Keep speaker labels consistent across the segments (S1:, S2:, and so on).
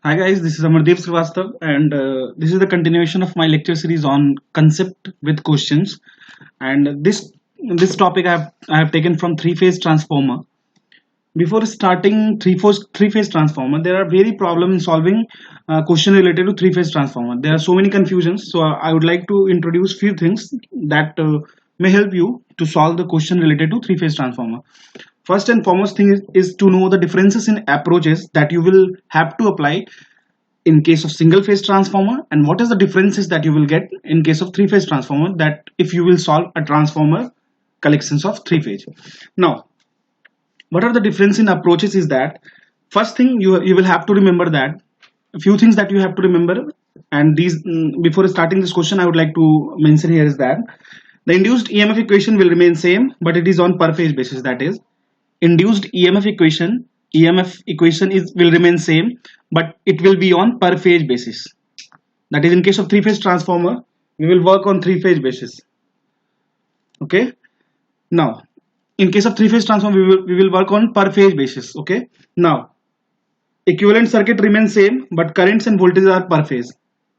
S1: Hi guys, this is Amardeep Srivastav and this is the continuation of my lecture series on concept with questions. And this topic I have taken from three-phase transformer. Before starting three-phase transformer, there are very problem in solving question related to three-phase transformer. There are so many confusions, so I would like to introduce few things that may help you to solve the question related to three-phase transformer. First and foremost thing is to know the differences in approaches that you will have to apply in case of single phase transformer, and what is the differences that you will get in case of three phase transformer that if you will solve a transformer collections of three phase. Now what are the difference in approaches is that first thing you will have to remember that a few things that you have to remember, and these before starting this question I would like to mention here is that the induced EMF equation will remain same, but it is on per phase basis. That is, induced EMF equation is will remain same, but it will be on per phase basis. That is, in case of three phase transformer we will work on three phase basis. Okay, now in case of three phase transformer we will work on per phase basis. Okay, now equivalent circuit remains same, but currents and voltages are per phase.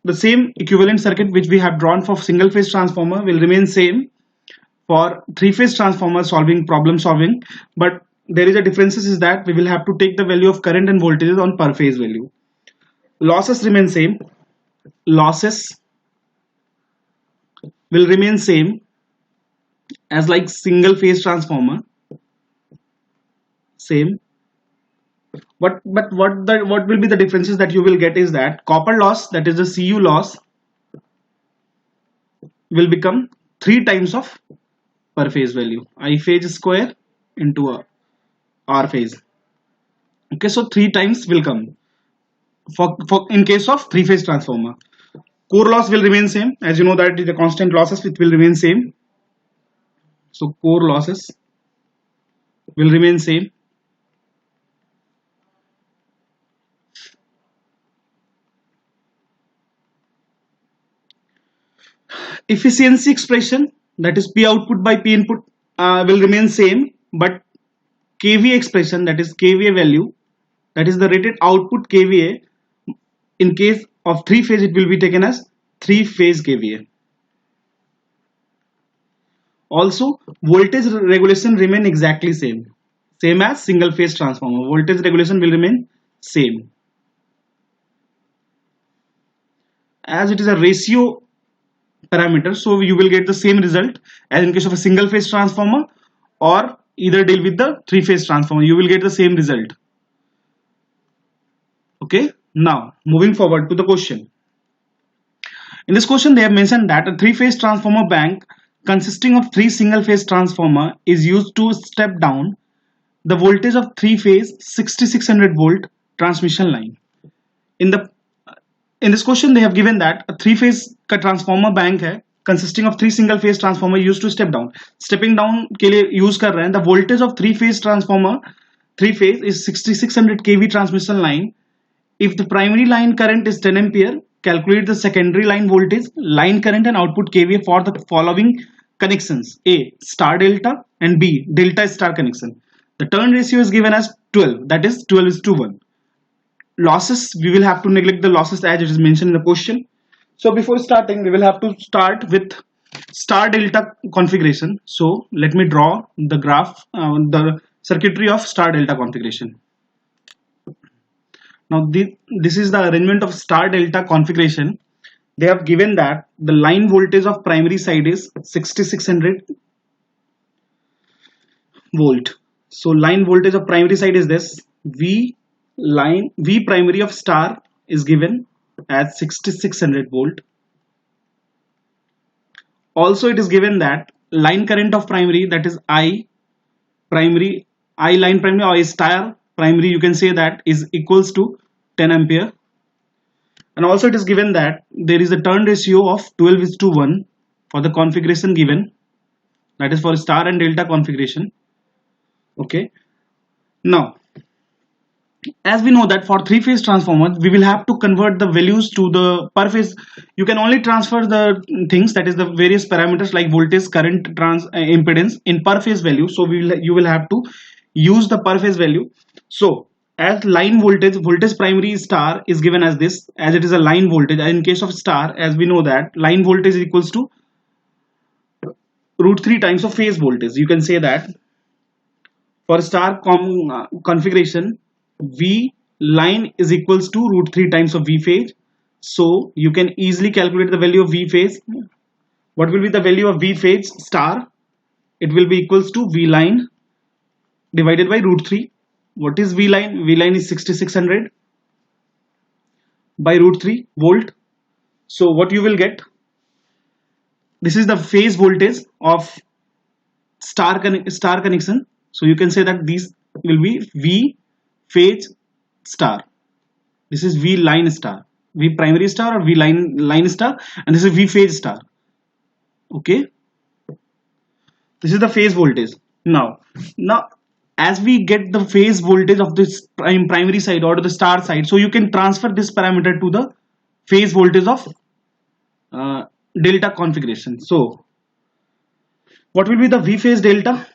S1: The same equivalent circuit which we have drawn for single phase transformer will remain same for three phase transformer problem solving, but there is a differences is that we will have to take the value of current and voltages on per phase value. Losses remain same. Losses will remain same as like single phase transformer, same. What will be the differences that you will get is that copper loss, that is the Cu loss, will become 3 times of per phase value, I phase square into a R phase. Okay, so 3 times will come for in case of three phase transformer. Core loss will remain same, as you know that the constant losses it will remain same. So core losses will remain same. Efficiency expression, that is P output by P input, will remain same, but kVA expression, that is kVA value, that is the rated output kVA, in case of three phase it will be taken as three phase kVA. Also voltage regulation remain exactly same as single phase transformer. Voltage regulation will remain same, as it is a ratio parameter, so you will get the same result as in case of a single phase transformer, or either deal with the three phase transformer, you will get the same result. Okay, now moving forward to the question. In this question they have mentioned that a three phase transformer bank consisting of three single phase transformer is used to step down the voltage of three phase 6600 volt transmission line. In this question they have given that a three phase का transformer bank है consisting of three single phase transformer used to step down. Stepping down के लिए use कर रहे हैं. The voltage of three phase transformer three phase is 6600 kV transmission line. If the primary line current is 10 ampere, calculate the secondary line voltage, line current and output kVA for the following connections: A, star delta, and B, delta star connection. The turn ratio is given as 12, that is 12:1. Losses, we will have to neglect the losses as it is mentioned in the question. So before starting we will have to start with star delta configuration. So let me draw the graph, the circuitry of star delta configuration. Now this is the arrangement of star delta configuration. They have given that the line voltage of primary side is 6600 volt. So line voltage of primary side is this. V primary of star is given as 6600 volt. Also it is given that line current of primary, that is I line primary or star primary, you can say that is equals to 10 ampere. And also it is given that there is a turn ratio of 12:1 for the configuration given, that is for star and delta configuration. Okay, now as we know that for three phase transformers we will have to convert the values to the per phase. You can only transfer the things, that is the various parameters like voltage, current, impedance in per phase value. So you will have to use the per phase value. So as line voltage primary star is given as this, as it is a line voltage. And in case of star, as we know that line voltage is equals to root 3 times of phase voltage. You can say that for star configuration, V line is equals to root 3 times of V phase. So you can easily calculate the value of V phase. What will be the value of V phase star? It will be equals to V line divided by root 3. What is V line? V line is 6600 by root 3 volt. So what you will get, this is the phase voltage of star connection. So you can say that these will be V phase star. This is V line star, V primary star or V line star, and this is V phase star. Okay, this is the phase voltage. Now as we get the phase voltage of this primary side or the star side, so you can transfer this parameter to the phase voltage of delta configuration. So what will be the V phase delta?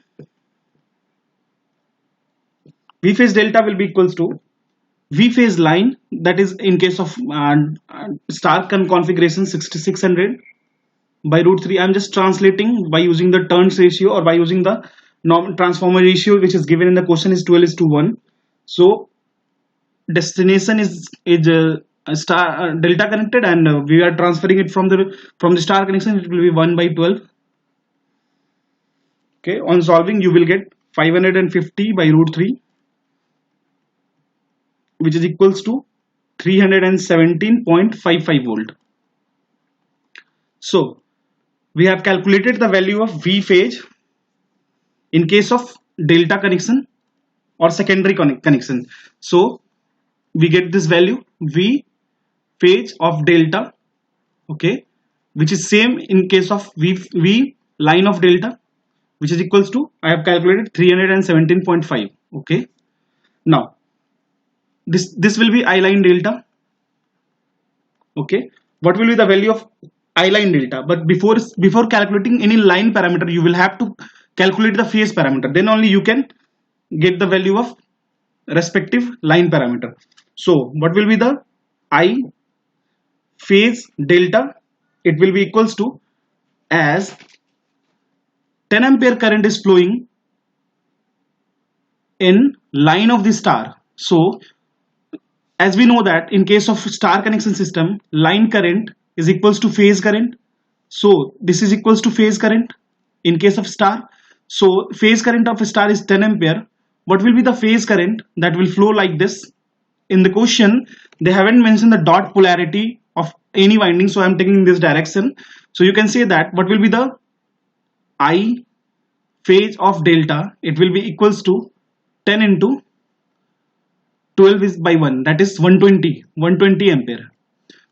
S1: V phase delta will be equals to V phase line, that is in case of star configuration 6600 by root 3. I'm just translating by using the turns ratio or by using the normal transformer ratio, which is given in the question is 12:1. So destination is star delta connected, and we are transferring it from the star connection. It will be 1/12. Okay, on solving you will get 550 by root 3, which is equals to 317.55 volt. So we have calculated the value of V phase in case of delta connection or secondary connection. So we get this value V phase of delta, okay, which is same in case of V line of delta, which is equals to, I have calculated 317.5. okay. Now this will be I line delta. Okay, what will be the value of I line delta? But before calculating any line parameter, you will have to calculate the phase parameter. Then only you can get the value of respective line parameter. So what will be the I phase delta? It will be equals to, as 10 ampere current is flowing in line of the star. So as we know that in case of star connection system, line current is equals to phase current. So this is equals to phase current in case of star. So phase current of a star is 10 ampere. What will be the phase current that will flow like this? In the question they haven't mentioned the dot polarity of any winding, so I am taking in this direction. So you can say that what will be the I phase of delta? It will be equals to 10 into 12 is by 1, that is 120 ampere.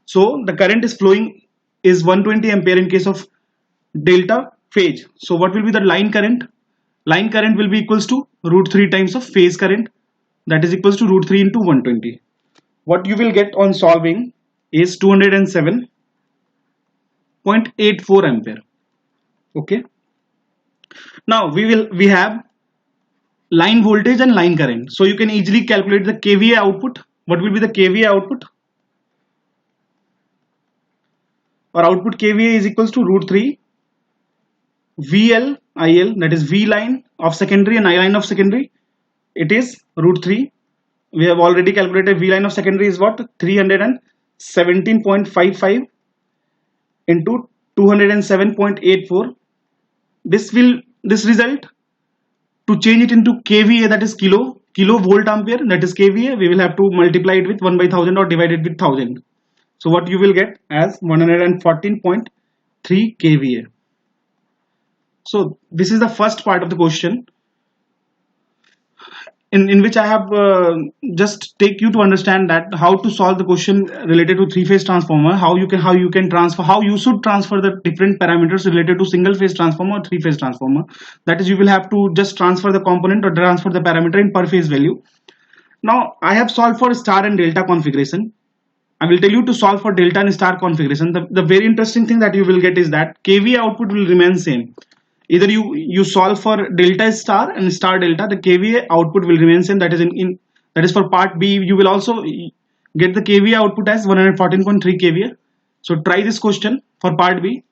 S1: So the current is flowing is 120 ampere in case of delta phase. So what will be the line current? Line current will be equals to root 3 times of phase current, that is equals to root 3 into 120. What you will get on solving is 207.84 ampere. Okay, now we have line voltage and line current, so you can easily calculate the kVA output. What will be the kVA output? Or output kVA is equals to root 3 VL IL, that is V line of secondary and I line of secondary. It is root 3. We have already calculated V line of secondary is what? 317.55 into 207.84. This result, to change it into kVA, that is kilovolt ampere, that is kVA, we will have to multiply it with 1/1000 or divide it with 1000. So what you will get as 114.3 kVA. So this is the first part of the question, in which I have just take you to understand that how to solve the question related to three-phase transformer, how you should transfer the different parameters related to single-phase transformer or three-phase transformer. That is, you will have to just transfer the component or transfer the parameter in per phase value. Now I have solved for star and delta configuration. I will tell you to solve for delta and star configuration. The very interesting thing that you will get is that kVA output will remain same. Either you solve for delta star and star delta, the kVA output will remain same. That is That is for part B. You will also get the kVA output as 114.3 kVA. So try this question for part B.